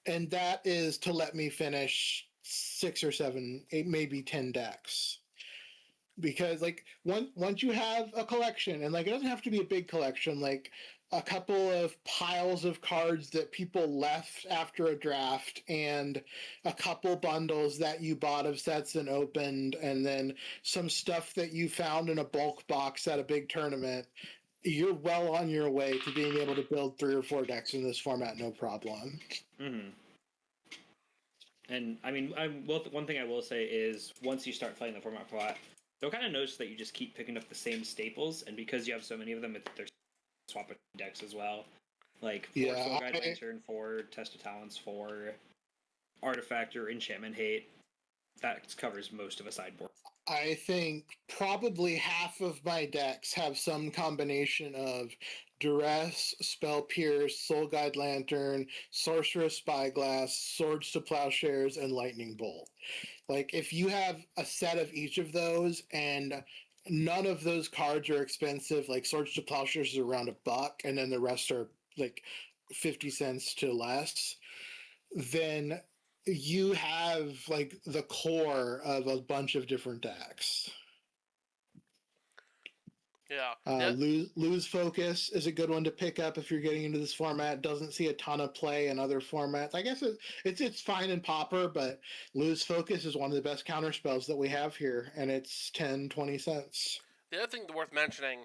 and that is to let me finish 6 or 7, 8, maybe 10 decks. Because like once you have a collection, and like it doesn't have to be a big collection, like a couple of piles of cards that people left after a draft, and a couple bundles that you bought of sets and opened, and then some stuff that you found in a bulk box at a big tournament, you're well on your way to being able to build 3 or 4 decks in this format, no problem. Mm-hmm. And I mean, one thing I will say is once you start playing the format for a lot, you'll kind of notice that you just keep picking up the same staples, and because you have so many of them, they're swapping decks as well. Like 4 Soul Guide Lantern, 4 Test of Talents, 4 Artifact or Enchantment Hate. That covers most of a sideboard. I think probably half of my decks have some combination of Duress, Spell Pierce, Soul Guide Lantern, Sorceress Spyglass, Swords to Plowshares, and Lightning Bolt. Like, if you have a set of each of those and none of those cards are expensive, like Swords to Plowshares is around $1, and then the rest are like 50 cents to less, then you have like the core of a bunch of different decks. yeah. Lose Focus is a good one to pick up if you're getting into this format. Doesn't see a ton of play in other formats. I guess it's fine in Pauper, but Lose Focus is one of the best counter spells that we have here, and it's 10-20 cents. The other thing worth mentioning,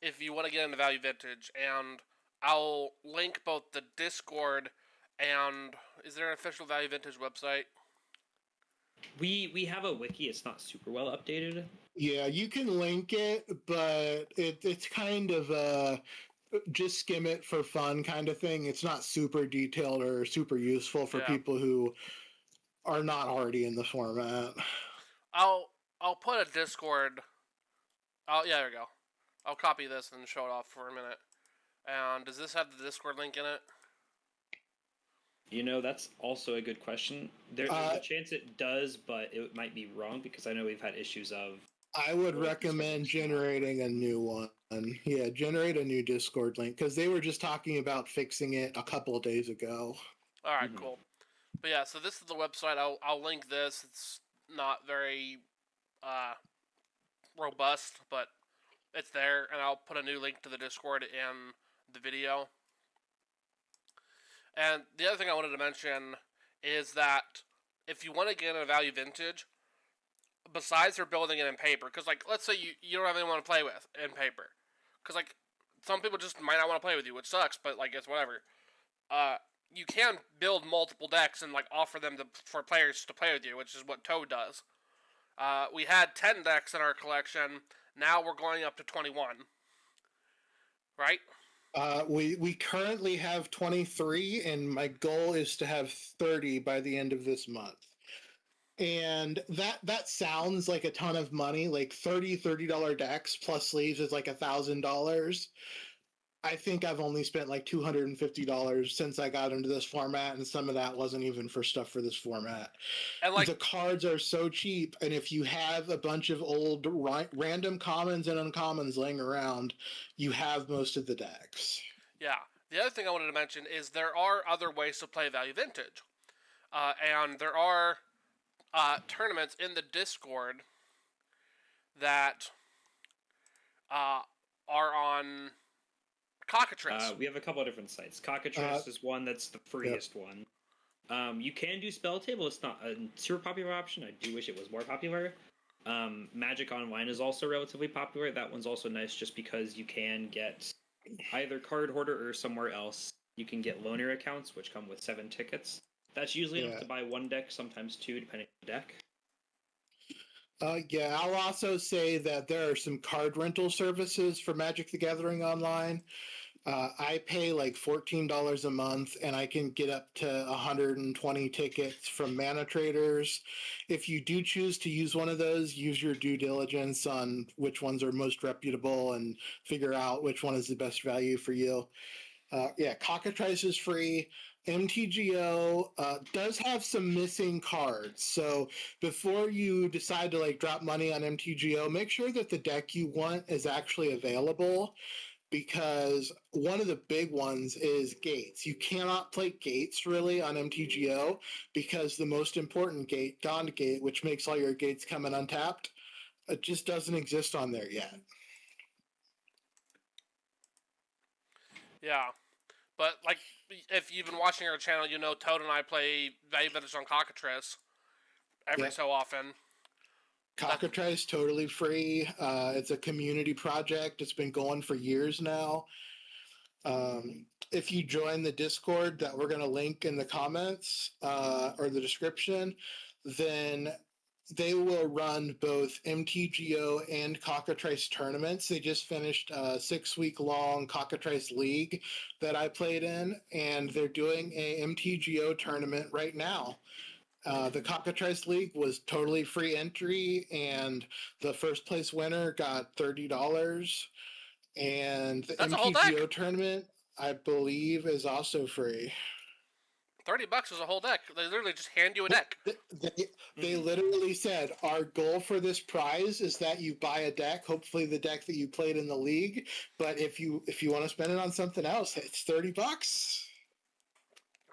if you want to get into Value Vintage, and I'll link both the Discord and is there an official Value Vintage website? We have a wiki. It's not super well updated. Yeah, you can link it, but it's kind of a just skim it for fun kind of thing. It's not super detailed or super useful for people who are not already in the format. I'll put a Discord. There we go. I'll copy this and show it off for a minute. And does this have the Discord link in it? You know, that's also a good question. There's a chance it does, but it might be wrong because I know we've had issues of... I would recommend generating a new one. Yeah, generate a new Discord link because they were just talking about fixing it a couple of days ago. All right, cool. But yeah, so this is the website. I'll link this. It's not very robust, but it's there, and I'll put a new link to the Discord in the video. And the other thing I wanted to mention is that if you want to get into Value Vintage, besides for building it in paper, because like let's say you don't have anyone to play with in paper, because like some people just might not want to play with you, which sucks, but like it's whatever. You can build multiple decks and like offer them for players to play with you, which is what Toad does. We had 10 decks in our collection. Now we're going up to 21. Right? We currently have 23, and my goal is to have 30 by the end of this month. And that sounds like a ton of money, like $30 decks plus sleeves is like $1,000. I think I've only spent like $250 since I got into this format, and some of that wasn't even for stuff for this format. And like, the cards are so cheap, and if you have a bunch of old random commons and uncommons laying around, you have most of the decks. Yeah. The other thing I wanted to mention is there are other ways to play Value Vintage. And there are tournaments in the Discord that are on Cockatrice. We have a couple of different sites. Cockatrice is one that's the freest one. You can do Spell Table. It's not a super popular option. I do wish it was more popular. Magic Online is also relatively popular. That one's also nice just because you can get either Card Hoarder or somewhere else. You can get loaner accounts, which come with 7 tickets. That's usually enough to buy one deck, sometimes two, depending on the deck. Yeah, I'll also say that there are some card rental services for Magic the Gathering Online. I pay like $14 a month, and I can get up to 120 tickets from Mana Traders. If you do choose to use one of those, use your due diligence on which ones are most reputable and figure out which one is the best value for you. Cockatrice is free. MTGO does have some missing cards. So before you decide to like drop money on MTGO, make sure that the deck you want is actually available, because one of the big ones is gates. You cannot play gates really on MTGO because the most important gate, Dawn Gate, which makes all your gates come in untapped, it just doesn't exist on there yet. Yeah. But, like, if you've been watching our channel, you know Toad and I play Value Vintage on Cockatrice every so often. Cockatrice, totally free. It's a community project. It's been going for years now. If you join the Discord that we're going to link in the comments or the description, then they will run both MTGO and Cockatrice tournaments. They just finished a 6-week-long Cockatrice League that I played in, and they're doing a MTGO tournament right now. The Cockatrice League was totally free entry, and the first place winner got $30. And the That's MTGO tournament, I believe, is also free. $30 is a whole deck. They literally just hand you a deck. They literally said, our goal for this prize is that you buy a deck, hopefully the deck that you played in the league. But if you want to spend it on something else, it's $30.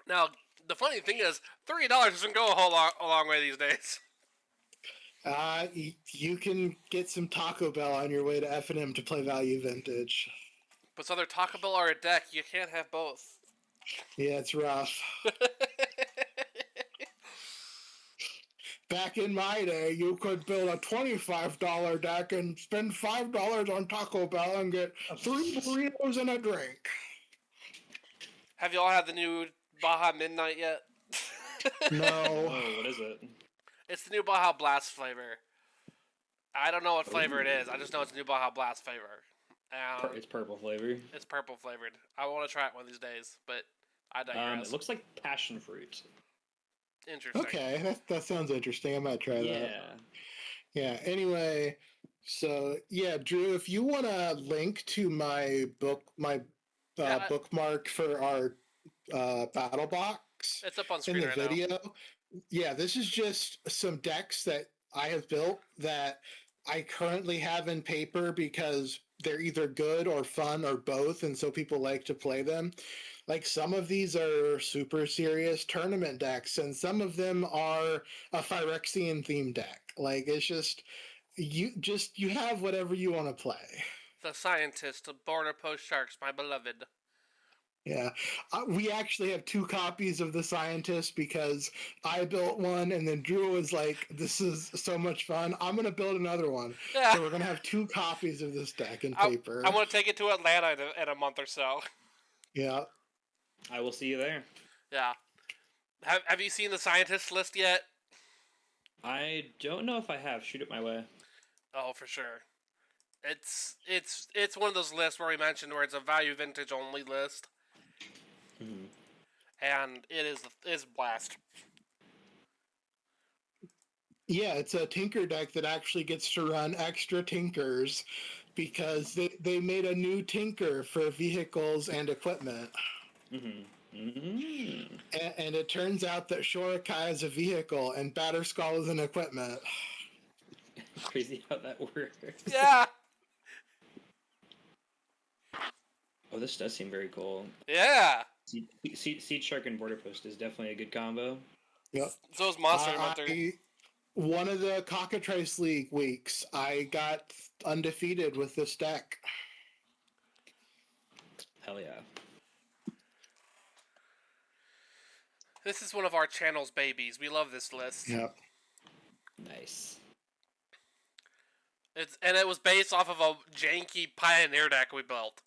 Now, the funny thing is, $30 doesn't go a long way these days. You can get some Taco Bell on your way to F&M to play Value Vintage. But it's either Taco Bell or a deck. You can't have both. Yeah, it's rough. Back in my day, you could build a $25 deck and spend $5 on Taco Bell and get 3 burritos and a drink. Have you all had the new Baja Midnight yet? No. Oh, what is it? It's the new Baja Blast flavor. I don't know what flavor it is. I just know it's the new Baja Blast flavor. It's purple flavor. It's purple flavored. I want to try it one of these days, but I digress. It looks like passion fruit. Interesting. Okay, that sounds interesting. I might try that. Yeah. Anyway, so yeah, Drew, if you want to link to my bookmark for our battle box, it's up on screen in the right video. now. Yeah, this is just some decks that I have built that I currently have in paper because they're either good or fun or both, and so people like to play them. Like, some of these are super serious tournament decks, and some of them are a Phyrexian themed deck. Like, it's just you have whatever you want to play. The Scientist, the Border Post Sharks, my beloved. Yeah, we actually have 2 copies of The Scientist because I built one, and then Drew was like, this is so much fun, I'm going to build another one. Yeah. So we're going to have 2 copies of this deck in paper. I want to take it to Atlanta in a month or so. Yeah. I will see you there. Yeah. Have you seen The Scientist list yet? I don't know if I have. Shoot it my way. Oh, for sure. It's one of those lists where we mentioned where it's a value vintage only list. Mm-hmm. And it's blast. Yeah, it's a Tinker deck that actually gets to run extra Tinkers because they made a new Tinker for vehicles and equipment. Mm-hmm. Mm-hmm. And it turns out that Shorikai is a vehicle and Batterskull is an equipment. Crazy how that works. Yeah! Oh, this does seem very cool. Yeah! Seed Shark and Border Post is definitely a good combo. Yep. So is Monster Hunter. One of the Cockatrice League weeks, I got undefeated with this deck. Hell yeah. This is one of our channel's babies. We love this list. Yep. Nice. It was based off of a janky Pioneer deck we built.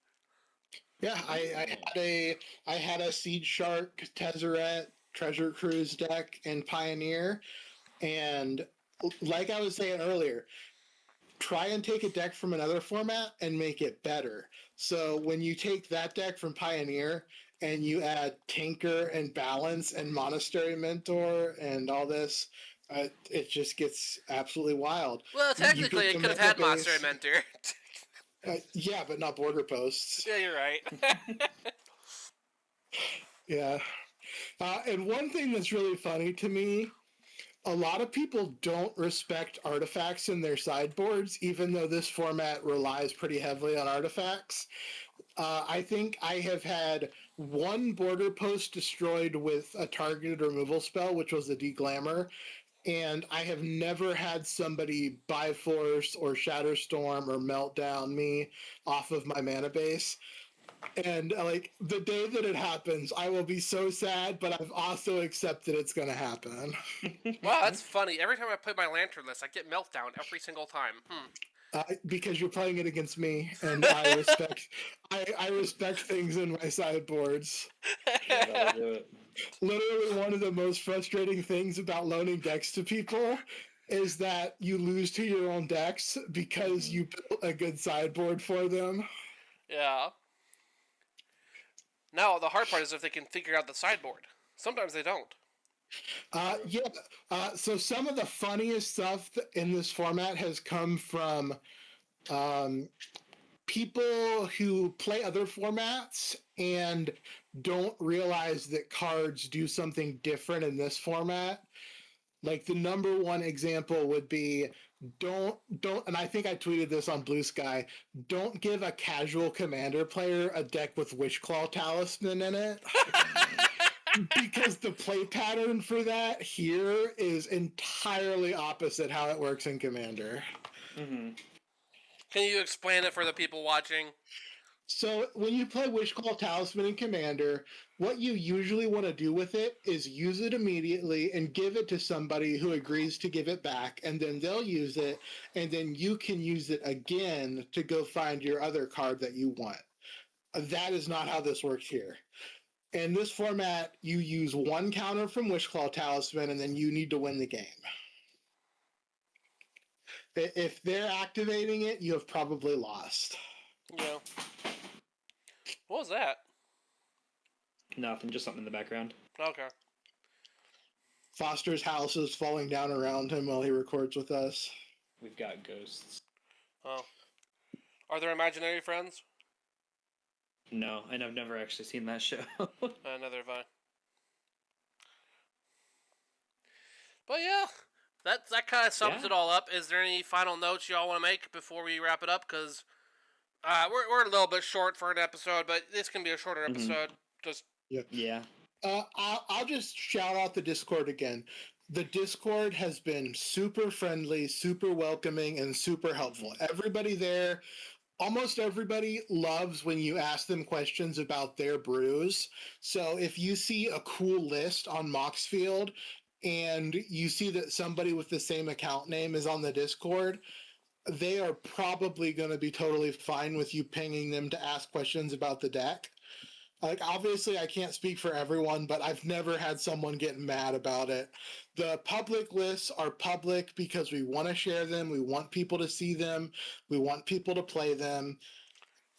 Yeah, I had a Seed Shark Tezzeret Treasure Cruise deck in Pioneer. And like I was saying earlier, try and take a deck from another format and make it better. So when you take that deck from Pioneer and you add Tinker and Balance and Monastery Mentor and all this, it just gets absolutely wild. Well, technically, it could have had Monastery Mentor. Yeah, but not border posts. Yeah, you're right. Yeah. And one thing that's really funny to me, a lot of people don't respect artifacts in their sideboards, even though this format relies pretty heavily on artifacts. I think I have had one border post destroyed with a targeted removal spell, which was a Deglamour, and I have never had somebody Bifrost or Shatterstorm or Meltdown me off of my mana base. And like the day that it happens, I will be so sad, but I've also accepted it's going to happen. Wow, that's funny. Every time I play my Lantern list, I get Meltdown every single time. Because you're playing it against me, and I respect I respect things in my sideboards. Yeah, that'll do it. Literally, one of the most frustrating things about loaning decks to people is that you lose to your own decks because you built a good sideboard for them. Yeah. Now, the hard part is if they can figure out the sideboard. Sometimes they don't. So some of the funniest stuff in this format has come from people who play other formats and don't realize that cards do something different in this format. Like the number one example would be don't, and I think I tweeted this on Blue Sky, don't give a casual commander player a deck with Witchclaw Talisman in it. Because the play pattern for that here is entirely opposite how it works in Commander. Mm-hmm. Can you explain it for the people watching? So when you play Witchclaw Talisman in Commander, what you usually want to do with it is use it immediately and give it to somebody who agrees to give it back, and then they'll use it, and then you can use it again to go find your other card that you want. That is not how this works here. In this format, you use one counter from Witchclaw Talisman, and then you need to win the game. If they're activating it, you have probably lost. Yeah. What was that? Nothing, just something in the background. Okay. Foster's house is falling down around him while he records with us. We've got ghosts. Oh. Are there imaginary friends? No, and I've never actually seen that show. Neither have I. But yeah, that kind of sums it all up. Is there any final notes y'all want to make before we wrap it up? Because we're a little bit short for an episode, but this can be a shorter episode. Just yeah. I'll just shout out the Discord again. The Discord has been super friendly, super welcoming, and super helpful. Everybody there, almost everybody loves when you ask them questions about their brews. So if you see a cool list on Moxfield and you see that somebody with the same account name is on the Discord, they are probably going to be totally fine with you pinging them to ask questions about the deck. Like, obviously, I can't speak for everyone, but I've never had someone get mad about it. The public lists are public because we want to share them. We want people to see them. We want people to play them.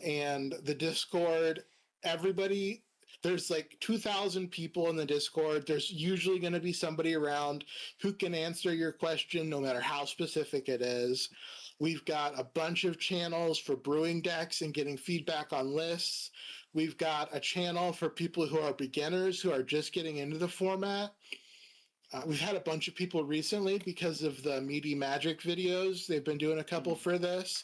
And the Discord, everybody, there's like 2,000 people in the Discord. There's usually going to be somebody around who can answer your question, no matter how specific it is. We've got a bunch of channels for brewing decks and getting feedback on lists. We've got a channel for people who are beginners, who are just getting into the format. We've had a bunch of people recently because of the Meaty Magic videos. They've been doing a couple for this.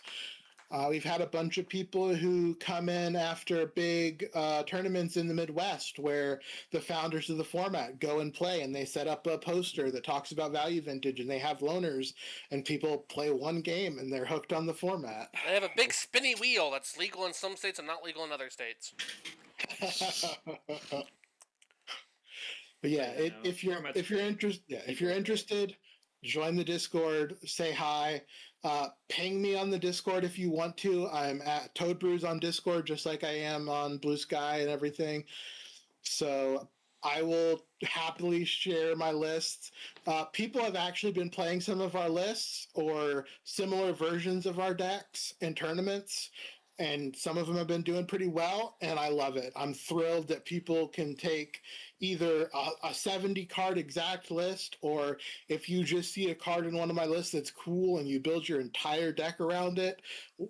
We've had a bunch of people who come in after big tournaments in the Midwest where the founders of the format go and play, and they set up a poster that talks about value vintage, and they have loaners, and people play one game and they're hooked on the format. they have a big spinny wheel that's legal in some states and not legal in other states. But yeah, if you're interested, join the Discord, say hi. Ping me on the Discord if you want to. I'm at ToadBrews on Discord, just like I am on Blue Sky and everything. So I will happily share my lists. People have actually been playing some of our lists or similar versions of our decks in tournaments, and some of them have been doing pretty well, and I love it. I'm thrilled that people can take either a 70 card exact list, or if you just see a card in one of my lists that's cool and you build your entire deck around it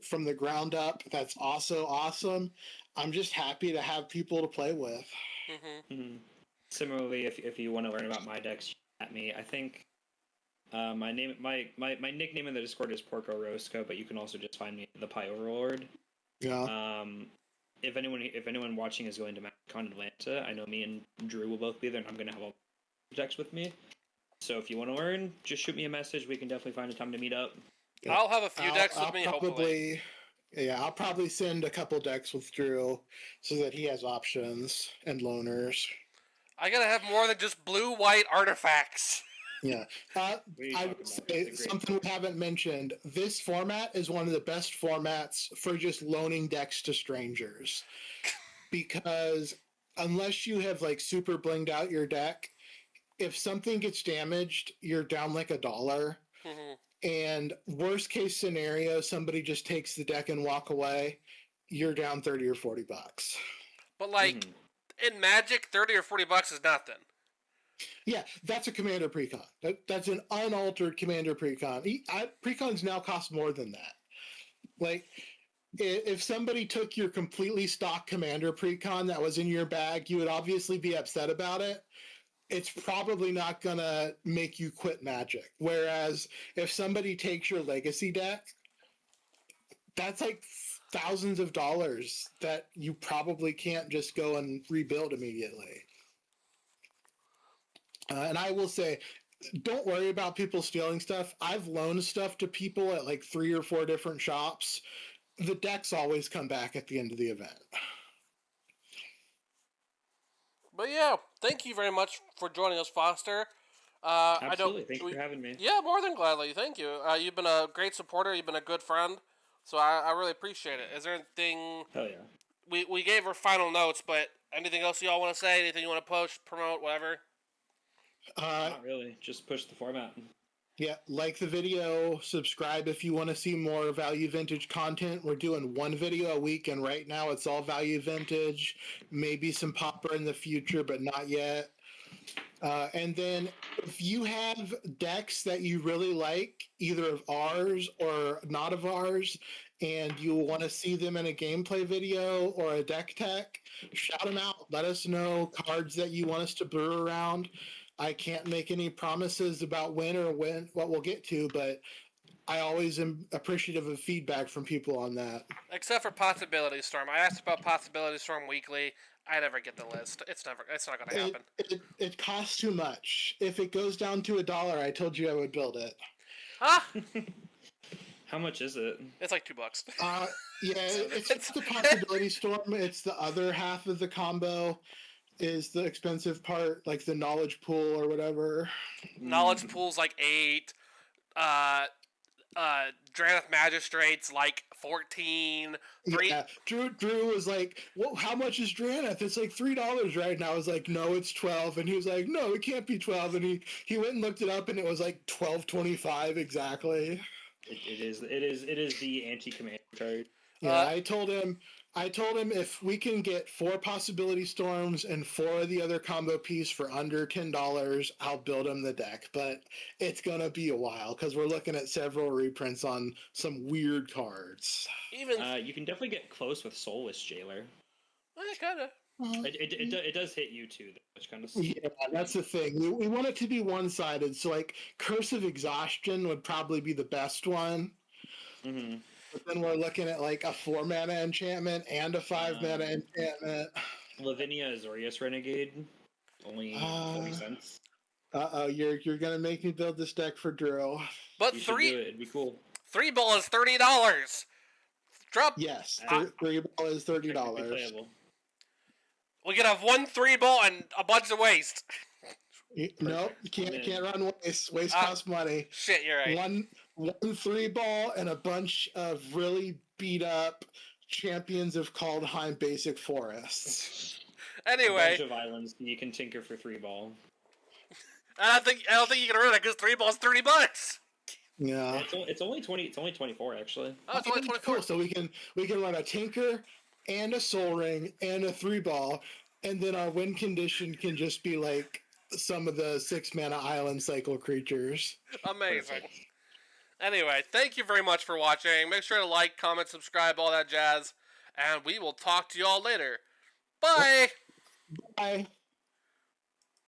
from the ground up, that's also awesome. I'm just happy to have people to play with. Similarly, if you want to learn about my decks, at me. I think my nickname in the Discord is Porco Rosco, but you can also just find me the PIE Overlord. Yeah. If anyone watching is going to MagicCon Atlanta, I know me and Drew will both be there, and I'm going to have all decks with me. So if you want to learn, just shoot me a message. We can definitely find a time to meet up. Yeah. I'll have a few decks with me, hopefully. Yeah, I'll probably send a couple decks with Drew so that he has options and loaners. I gotta have more than just blue-white artifacts. Yeah. I would say something we haven't mentioned. This format is one of the best formats for just loaning decks to strangers. Because unless you have like super blinged out your deck, if something gets damaged, you're down like $1. And worst case scenario, somebody just takes the deck and walk away, you're down $30 or $40. But like in Magic, $30 or $40 is nothing. Yeah, that's a Commander Precon. That's an unaltered Commander Precon. Precons now cost more than that. Like, if somebody took your completely stock Commander Precon that was in your bag, you would obviously be upset about it. It's probably not going to make you quit Magic. Whereas if somebody takes your Legacy deck, that's like thousands of dollars that you probably can't just go and rebuild immediately. And I will say, don't worry about people stealing stuff. I've loaned stuff to people at like 3 or 4 different shops. The decks always come back at the end of the event. But yeah, thank you very much for joining us, Foster. Absolutely, thank you for having me. Yeah, more than gladly. Thank you. You've been a great supporter. You've been a good friend. So I really appreciate it. Is there anything... Hell yeah. We gave our final notes, but anything else you all want to say? Anything you want to push, promote, whatever? Not really. Just push the format. Yeah, like the video, subscribe if you want to see more Value Vintage content. We're doing 1 video a week, and right now it's all Value Vintage. Maybe some Pauper in the future, but not yet. And then if you have decks that you really like, either of ours or not of ours, and you want to see them in a gameplay video or a deck tech, shout them out. Let us know cards that you want us to brew around. I can't make any promises about when what we'll get to, but I always am appreciative of feedback from people on that. Except for Possibility Storm. I asked about Possibility Storm weekly. I never get the list. It's not going to happen. It costs too much. If it goes down to $1, I told you I would build it. Huh? How much is it? It's like $2. Yeah, it's the Possibility Storm. It's the other half of the combo. Is the expensive part, like the knowledge pool or whatever. Knowledge pool's like 8. Drannith Magistrate's like 14. Yeah, Drew was like, "Well, how much is Drannith? It's like $3 right now." I was like, "No, it's 12." And he was like, "No, it can't be 12." And he went and looked it up, and it was like 12.25 exactly. It is the anti-command card. Yeah, I told him if we can get 4 Possibility Storms and 4 of the other combo piece for under $10, I'll build him the deck. But it's gonna be a while because we're looking at several reprints on some weird cards. You can definitely get close with Soulless Jailer. Kind of. It does hit you too, which kind of. Yeah, that's the thing. We want it to be one-sided. So like Curse of Exhaustion would probably be the best one. Mm-hmm. But then we're looking at like a 4-mana enchantment and a 5-mana enchantment. Lavinia Azorius Renegade, only 40 cents. You're gonna make me build this deck for Drew. But you should do it. It'd be cool. 3 ball is $30. Drop. Yes, 3 ball is $30. We could have 1 3 ball and a bunch of waste. Nope, you can't run waste. Waste costs money. Shit, you're right. One 3 ball and a bunch of really beat up champions of Kaldheim basic forests. Anyway, bunch of islands you can tinker for 3-ball. I don't think you can run it because 3-ball's $30. Yeah. It's only 20. It's only 24 actually. Oh, it's only 24. Cool. So we can run a tinker and a soul ring and a 3-ball, and then our win condition can just be like some of the 6-mana island cycle creatures. Amazing. Perfect. Anyway, thank you very much for watching. Make sure to like, comment, subscribe, all that jazz. And we will talk to you all later. Bye! Bye.